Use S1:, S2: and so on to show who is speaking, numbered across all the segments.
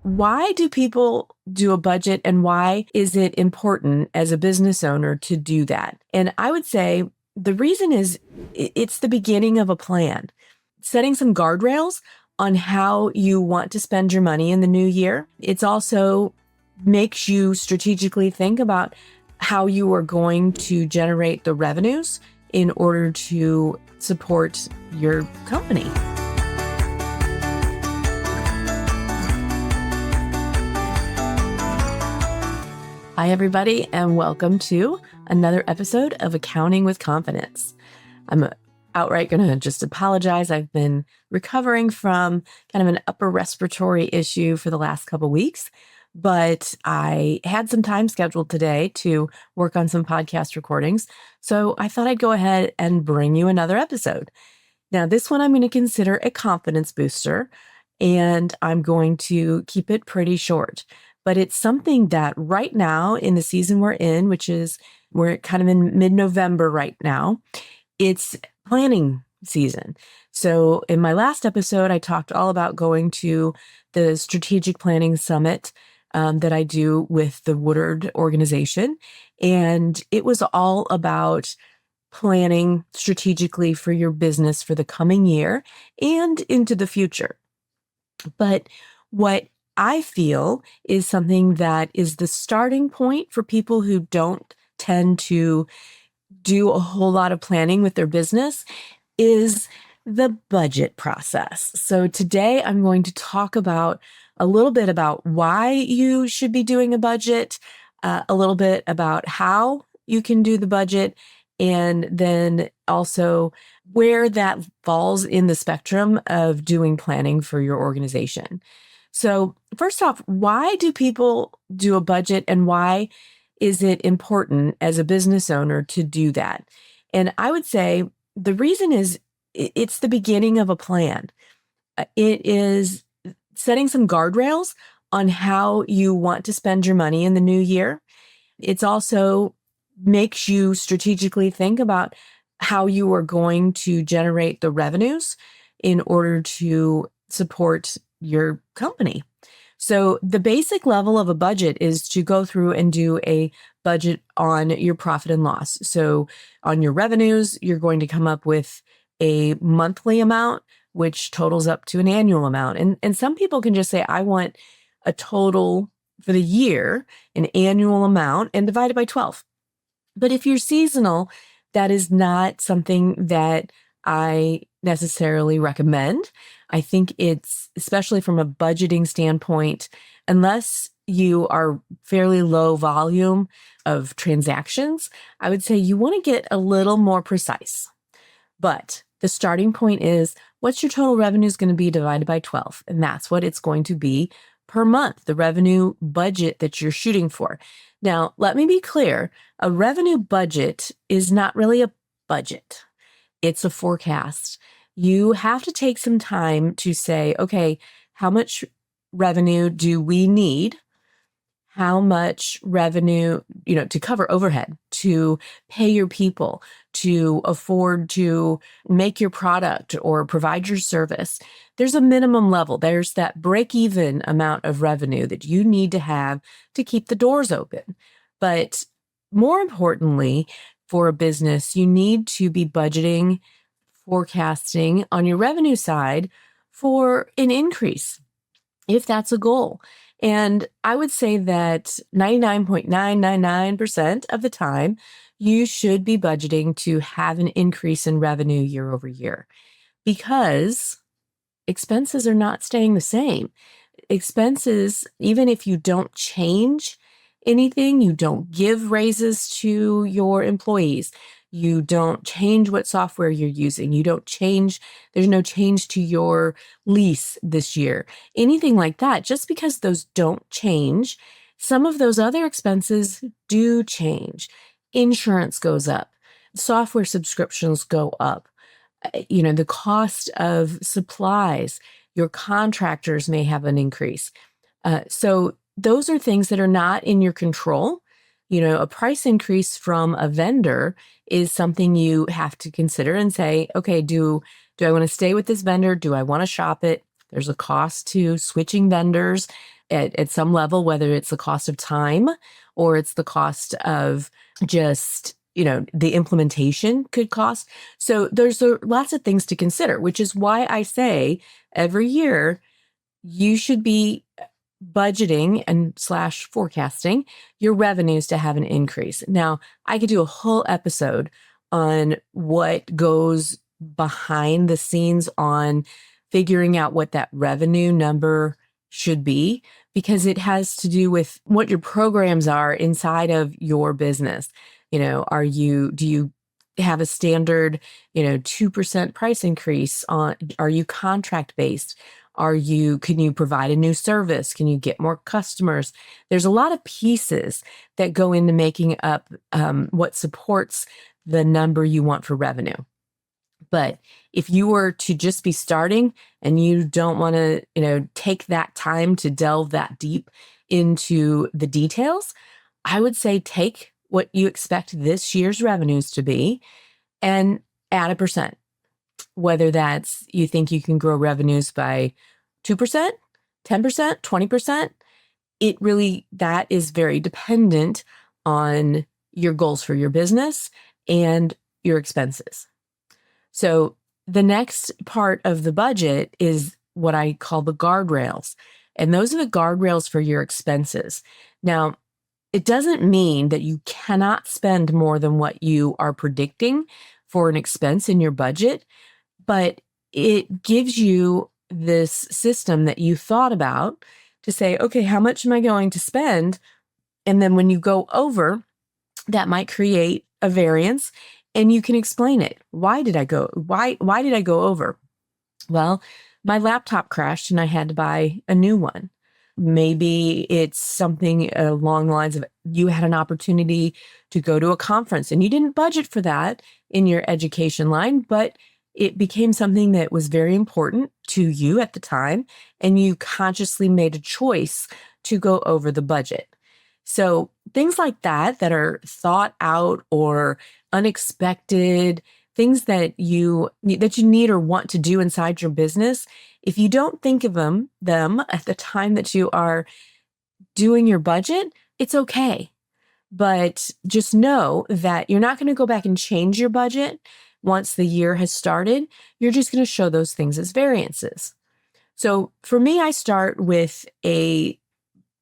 S1: Why do people do a budget, and why is it important as a business owner to do that? And I would say the reason is it's the beginning of a plan. Setting some guardrails on how you want to spend your money in the new year. It's also makes you strategically think about how you are going to generate the revenues in order to support your company. Hi, everybody, and welcome to another episode of Accounting with Confidence. I'm outright going to just apologize. I've been recovering from kind of an upper respiratory issue for the last couple of weeks, but I had some time scheduled today to work on some podcast recordings. So I thought I'd go ahead and bring you another episode. Now, this one I'm going to consider a confidence booster, and I'm going to keep it pretty short. But it's something that right now in the season we're in, which is we're kind of in mid-November right now, it's planning season. So in my last episode, I talked all about going to the strategic planning summit that I do with the Woodard organization. And it was all about planning strategically for your business for the coming year and into the future. But what I feel is something that is the starting point for people who don't tend to do a whole lot of planning with their business is the budget process. So today I'm going to talk about a little bit about why you should be doing a budget, a little bit about how you can do the budget, and then also where that falls in the spectrum of doing planning for your organization. So first off, why do people do a budget, and why is it important as a business owner to do that? And I would say the reason is it's the beginning of a plan. It is setting some guardrails on how you want to spend your money in the new year. It's also makes you strategically think about how you are going to generate the revenues in order to support your company. So the basic level of a budget is to go through and do a budget on your profit and loss. So on your revenues, you're going to come up with a monthly amount, which totals up to an annual amount. And some people can just say, I want a total for the year, an annual amount, and divide it by 12. But if you're seasonal, that is not something that I necessarily recommend. I think it's, especially from a budgeting standpoint, unless you are fairly low volume of transactions, I would say you want to get a little more precise. But the starting point is, what's your total revenue is going to be divided by 12? And that's what it's going to be per month, the revenue budget that you're shooting for. Now, let me be clear, a revenue budget is not really a budget. It's a forecast. You have to take some time to say, okay, how much revenue do we need? How much revenue, to cover overhead, to pay your people, to afford to make your product or provide your service. There's a minimum level. There's that break-even amount of revenue that you need to have to keep the doors open. But more importantly, for a business, you need to be budgeting, forecasting on your revenue side for an increase, if that's a goal. And I would say that 99.999% of the time, you should be budgeting to have an increase in revenue year over year, because expenses are not staying the same. Expenses, even if you don't change anything, you don't give raises to your employees, you don't change what software you're using, you don't change, there's no change to your lease this year, anything like that. Just because those don't change, some of those other expenses do change. Insurance goes up, software subscriptions go up, the cost of supplies, your contractors may have an increase. So those are things that are not in your control. A price increase from a vendor is something you have to consider and say, okay, do I want to stay with this vendor? Do I want to shop it? There's a cost to switching vendors at some level, whether it's the cost of time or it's the cost of just, the implementation could cost. So there's lots of things to consider, which is why I say every year you should be budgeting and / forecasting your revenues to have an increase. Now, I could do a whole episode on what goes behind the scenes on figuring out what that revenue number should be, because it has to do with what your programs are inside of your business. Do you have a standard, 2% price increase are you contract based? Can you provide a new service? Can you get more customers? There's a lot of pieces that go into making up what supports the number you want for revenue. But if you were to just be starting and you don't want to, take that time to delve that deep into the details, I would say take what you expect this year's revenues to be and add a percent. Whether that's you think you can grow revenues by 2%, 10%, 20%, that is very dependent on your goals for your business and your expenses. So the next part of the budget is what I call the guardrails. And those are the guardrails for your expenses. Now, it doesn't mean that you cannot spend more than what you are predicting for an expense in your budget, but it gives you this system that you thought about to say, okay, how much am I going to spend? And then when you go over, that might create a variance and you can explain it. Why did I go over? Well, my laptop crashed and I had to buy a new one. Maybe it's something along the lines of you had an opportunity to go to a conference and you didn't budget for that in your education line, but it became something that was very important to you at the time, and you consciously made a choice to go over the budget. So things like that are thought out or unexpected, things that you need or want to do inside your business, if you don't think of them at the time that you are doing your budget, it's okay. But just know that you're not going to go back and change your budget once the year has started. You're just going to show those things as variances. So for me, I start with a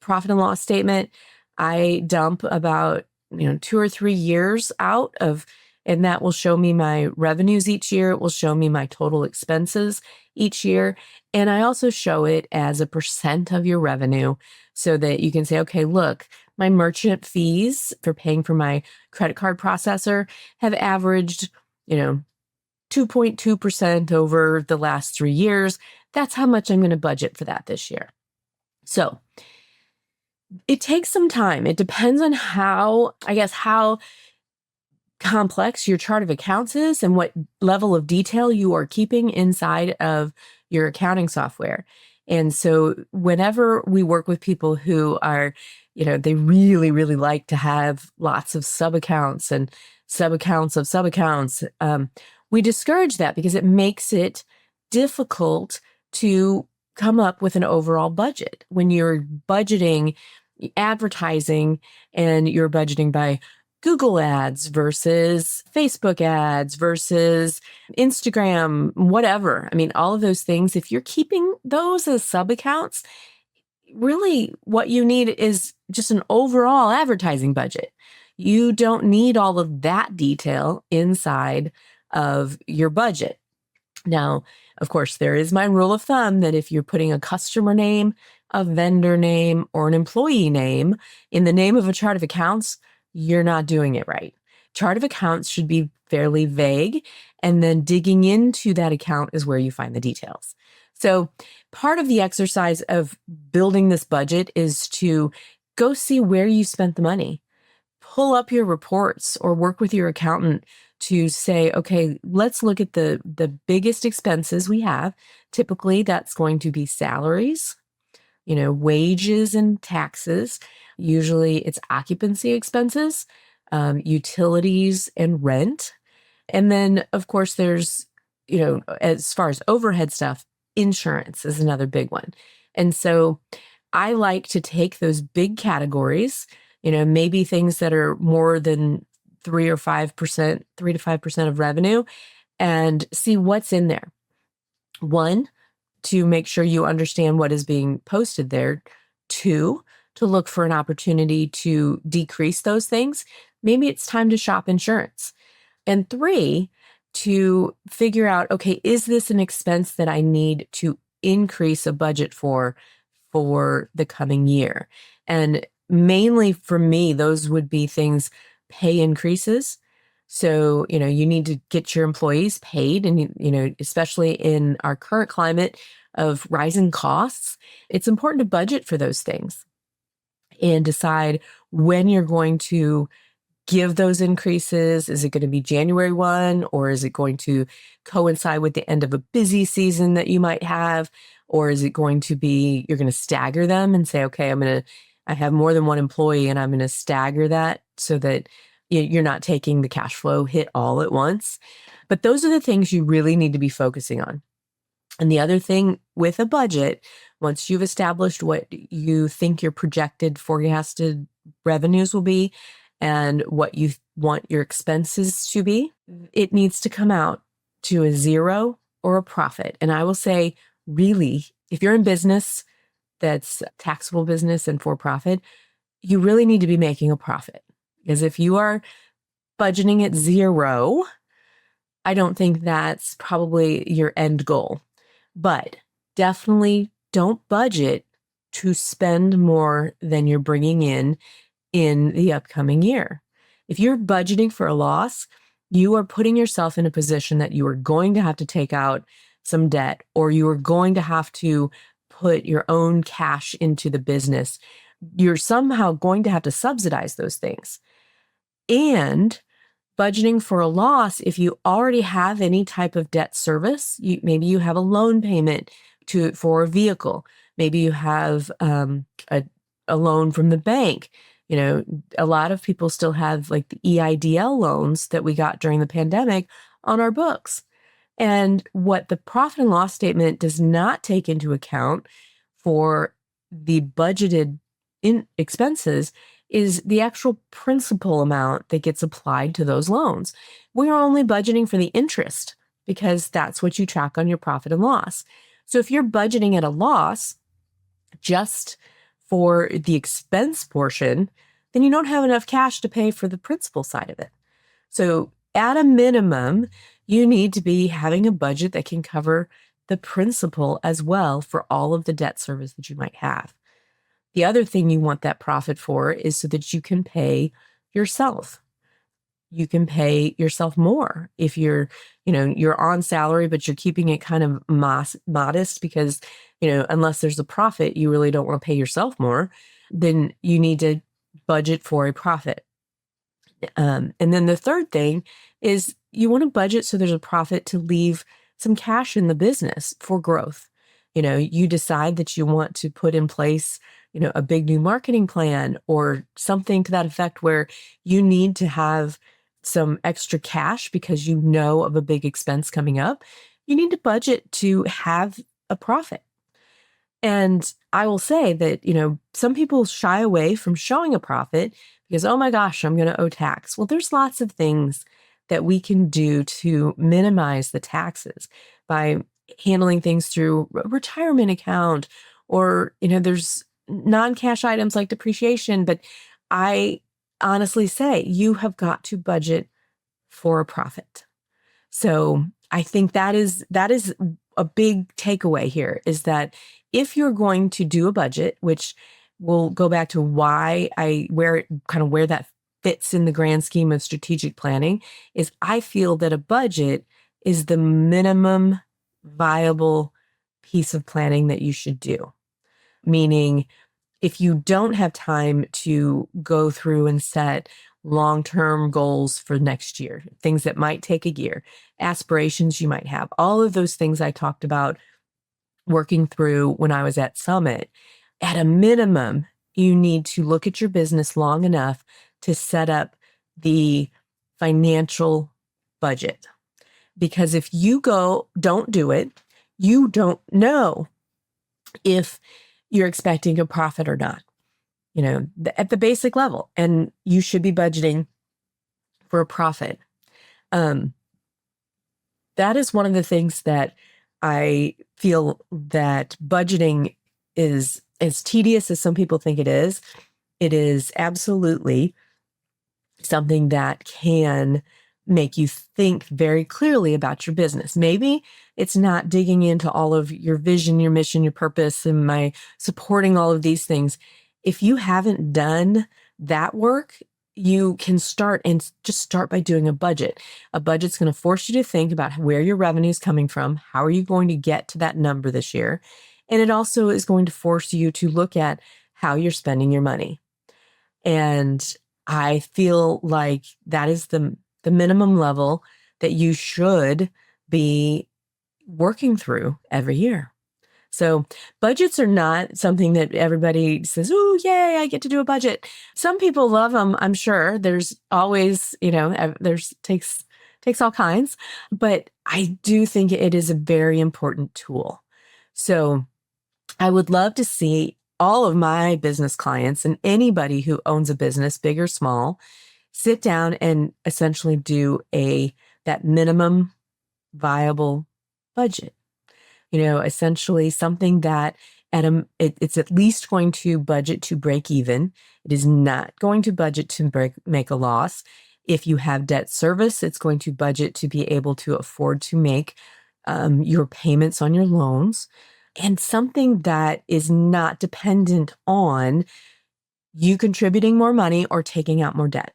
S1: profit and loss statement. I dump about 2 or 3 years out of, and that will show me my revenues each year. It will show me my total expenses each year. And I also show it as a percent of your revenue so that you can say, okay, look, my merchant fees for paying for my credit card processor have averaged 2.2% over the last 3 years. That's how much I'm going to budget for that this year. So it takes some time. It depends on how complex your chart of accounts is and what level of detail you are keeping inside of your accounting software. And so whenever we work with people who are, they really, really like to have lots of sub-accounts and sub-accounts of sub-accounts, we discourage that because it makes it difficult to come up with an overall budget. When you're budgeting advertising and you're budgeting by Google ads versus Facebook ads versus Instagram, whatever. I mean, all of those things, if you're keeping those as sub-accounts, really what you need is just an overall advertising budget. You don't need all of that detail inside of your budget. Now, of course, there is my rule of thumb that if you're putting a customer name, a vendor name, or an employee name in the name of a chart of accounts, you're not doing it right. Chart of accounts should be fairly vague, and then digging into that account is where you find the details. So part of the exercise of building this budget is to go see where you spent the money. Pull up your reports or work with your accountant to say, okay, let's look at the biggest expenses we have. Typically, that's going to be salaries, wages and taxes. Usually it's occupancy expenses, utilities and rent. And then, of course, there's, as far as overhead stuff, insurance is another big one. And so I like to take those big categories, maybe things that are more than 3 to 5% of revenue, and see what's in there. One, to make sure you understand what is being posted there. Two, to look for an opportunity to decrease those things. Maybe it's time to shop insurance. And three, to figure out, okay, is this an expense that I need to increase a budget for the coming year? And mainly for me, those would be things, pay increases. So, you need to get your employees paid, and, especially in our current climate of rising costs, it's important to budget for those things and decide when you're going to give those increases. Is it going to be January 1, or is it going to coincide with the end of a busy season that you might have? Or is it going to be, you're going to stagger them and say, okay, I have more than one employee and I'm going to stagger that so that you're not taking the cash flow hit all at once. But those are the things you really need to be focusing on. And the other thing with a budget, once you've established what you think your projected forecasted revenues will be and what you want your expenses to be, it needs to come out to a zero or a profit. And I will say, really, if you're in business that's taxable business and for profit, you really need to be making a profit. Because if you are budgeting at zero, I don't think that's probably your end goal. But definitely don't budget to spend more than you're bringing in the upcoming year. If you're budgeting for a loss, you are putting yourself in a position that you are going to have to take out some debt, or you are going to have to put your own cash into the business. You're somehow going to have to subsidize those things. And budgeting for a loss, if you already have any type of debt service, maybe you have a loan payment for a vehicle, maybe you have a loan from the bank. A lot of people still have like the EIDL loans that we got during the pandemic on our books. And what the profit and loss statement does not take into account for the budgeted expenses is the actual principal amount that gets applied to those loans. We are only budgeting for the interest because that's what you track on your profit and loss. So if you're budgeting at a loss just for the expense portion, then you don't have enough cash to pay for the principal side of it. So at a minimum, you need to be having a budget that can cover the principal as well for all of the debt service that you might have. The other thing you want that profit for is so that you can pay yourself. You can pay yourself more if you're on salary, but you're keeping it kind of modest because, unless there's a profit, you really don't want to pay yourself more. Then you need to budget for a profit. And then the third thing is you want to budget so there's a profit to leave some cash in the business for growth. You decide that you want to put in place, a big new marketing plan or something to that effect where you need to have some extra cash because you know of a big expense coming up. You need to budget to have a profit. And I will say that, some people shy away from showing a profit because, oh my gosh, I'm going to owe tax. Well, there's lots of things that we can do to minimize the taxes by handling things through a retirement account or, there's non-cash items like depreciation. But I honestly say you have got to budget for a profit. So I think that is a big takeaway here is that if you're going to do a budget, which we'll go back to where that fits in the grand scheme of strategic planning, is I feel that a budget is the minimum viable piece of planning that you should do. Meaning, if you don't have time to go through and set long-term goals for next year, things that might take a year, aspirations you might have, all of those things I talked about working through when I was at Summit, at a minimum, you need to look at your business long enough to set up the financial budget. Because if you don't do it, you don't know if you're expecting a profit or not, at the basic level, and you should be budgeting for a profit. That is one of the things that I feel that budgeting is as tedious as some people think it is. It is absolutely something that can make you think very clearly about your business. Maybe it's not digging into all of your vision, your mission, your purpose, and my supporting all of these things. If you haven't done that work, you can start by doing a budget. A budget's going to force you to think about where your revenue is coming from. How are you going to get to that number this year? And it also is going to force you to look at how you're spending your money. And I feel like that is the minimum level that you should be working through every year. So budgets are not something that everybody says, oh, yay, I get to do a budget. Some people love them, I'm sure. There's always, takes all kinds. But I do think it is a very important tool. So I would love to see all of my business clients and anybody who owns a business, big or small, sit down and essentially do that minimum viable budget. Essentially something that it's at least going to budget to break even. It is not going to budget to make a loss. If you have debt service, it's going to budget to be able to afford to make your payments on your loans, and something that is not dependent on you contributing more money or taking out more debt.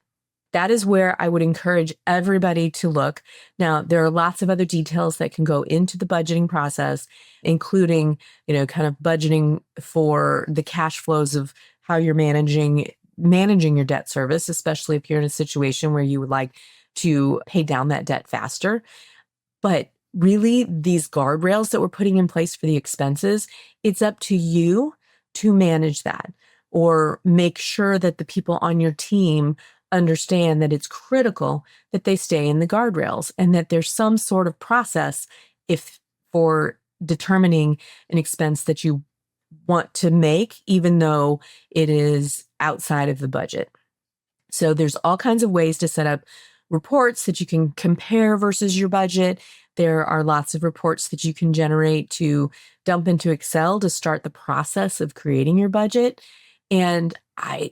S1: That is where I would encourage everybody to look. Now, there are lots of other details that can go into the budgeting process, including, kind of budgeting for the cash flows of how you're managing your debt service, especially if you're in a situation where you would like to pay down that debt faster. But really, these guardrails that we're putting in place for the expenses, it's up to you to manage that, or make sure that the people on your team understand that it's critical that they stay in the guardrails, and that there's some sort of process for determining an expense that you want to make, even though it is outside of the budget. So there's all kinds of ways to set up reports that you can compare versus your budget. There are lots of reports that you can generate to dump into Excel to start the process of creating your budget. And I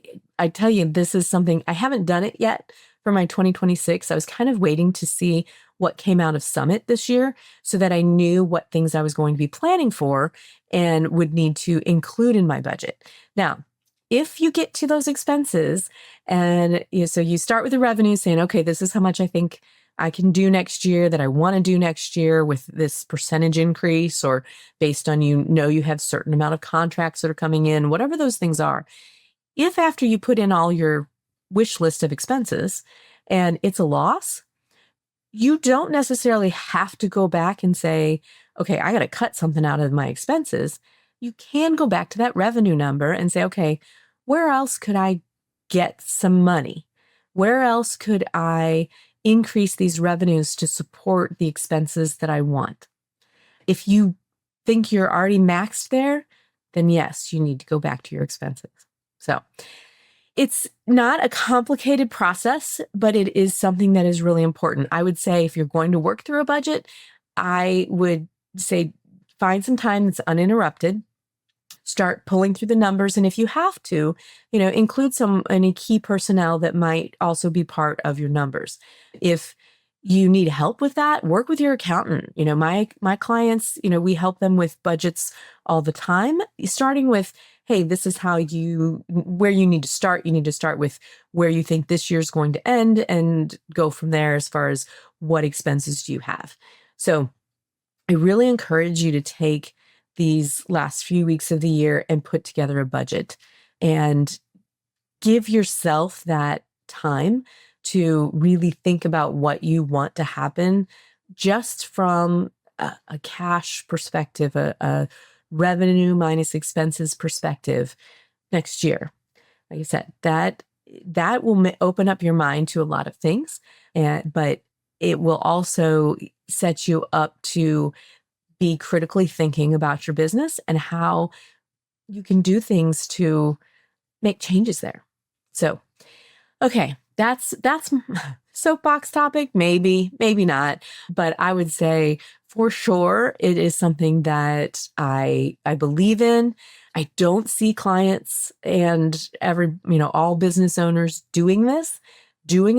S1: tell you, this is something, I haven't done it yet for my 2026. I was kind of waiting to see what came out of Summit this year so that I knew what things I was going to be planning for and would need to include in my budget. Now, if you get to those expenses and so you start with the revenue saying, okay, this is how much I think I can do next year, that I want to do next year with this percentage increase, or based on, you have certain amount of contracts that are coming in, whatever those things are. If after you put in all your wish list of expenses and it's a loss, you don't necessarily have to go back and say, okay, I got to cut something out of my expenses. You can go back to that revenue number and say, okay, where else could I get some money? Where else could I increase these revenues to support the expenses that I want? If you think you're already maxed there, then yes, you need to go back to your expenses. So it's not a complicated process, but it is something that is really important. I would say if you're going to work through a budget, I would say find some time that's uninterrupted. Start pulling through the numbers. And if you have to, include any key personnel that might also be part of your numbers. If you need help with that, work with your accountant. My clients, we help them with budgets all the time, starting with, hey, this is where you need to start. You need to start with where you think this year's going to end and go from there as far as what expenses do you have. So I really encourage you to take these last few weeks of the year and put together a budget and give yourself that time to really think about what you want to happen just from a cash perspective, a revenue minus expenses perspective next year. Like I said, that will open up your mind to a lot of things, but it will also set you up to be critically thinking about your business and how you can do things to make changes there. So, okay, that's soapbox topic, maybe not, but I would say for sure it is something that I believe in. I don't see clients and all business owners doing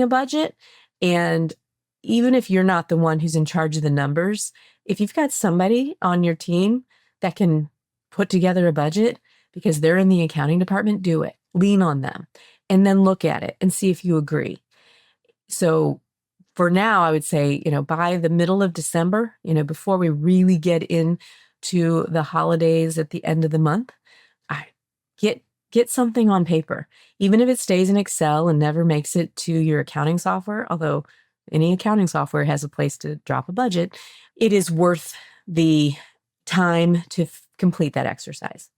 S1: a budget. And even if you're not the one who's in charge of the numbers, if you've got somebody on your team that can put together a budget because they're in the accounting department, do it. Lean on them and then look at it and see if you agree. So for now, I would say, by the middle of December, before we really get into the holidays at the end of the month, I get something on paper, even if it stays in Excel and never makes it to your accounting software, although any accounting software has a place to drop a budget, it is worth the time to complete that exercise.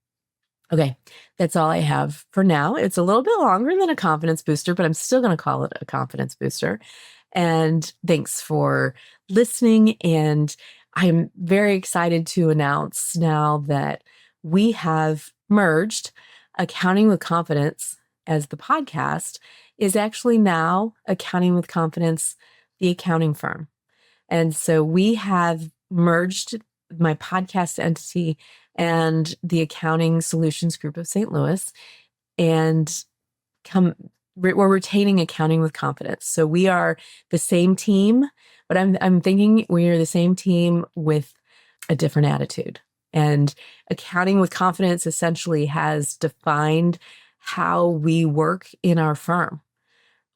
S1: Okay, that's all I have for now. It's a little bit longer than a confidence booster, but I'm still going to call it a confidence booster. And thanks for listening. And I'm very excited to announce now that we have merged Accounting with Confidence as the podcast is actually now Accounting with Confidence, the accounting firm. And so we have merged my podcast entity and the Accounting Solutions Group of St. Louis, and we're retaining Accounting with Confidence. So we are the same team, but I'm thinking we are the same team with a different attitude. And Accounting with Confidence essentially has defined how we work in our firm.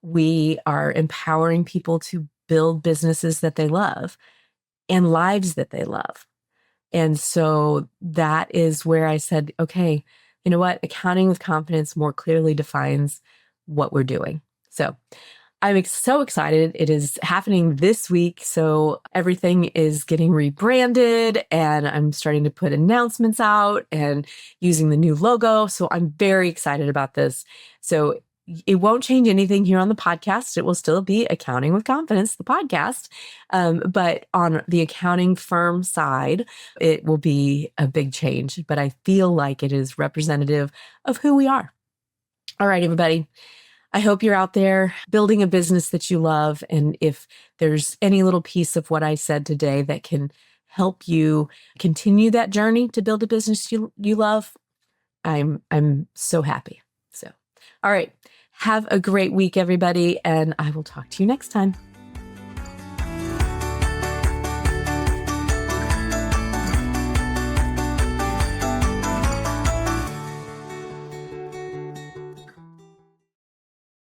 S1: We are empowering people to build businesses that they love and lives that they love. And so that is where I said, okay, you know what? Accounting with Confidence more clearly defines what we're doing. So I'm so excited. It is happening this week. So everything is getting rebranded and I'm starting to put announcements out and using the new logo. So I'm very excited about this. So it won't change anything here on the podcast. It will still be Accounting with Confidence, the podcast. But on the accounting firm side, it will be a big change. But I feel like it is representative of who we are. All right, everybody. I hope you're out there building a business that you love. And if there's any little piece of what I said today that can help you continue that journey to build a business you love, I'm so happy. So, all right. Have a great week, everybody. And I will talk to you next time.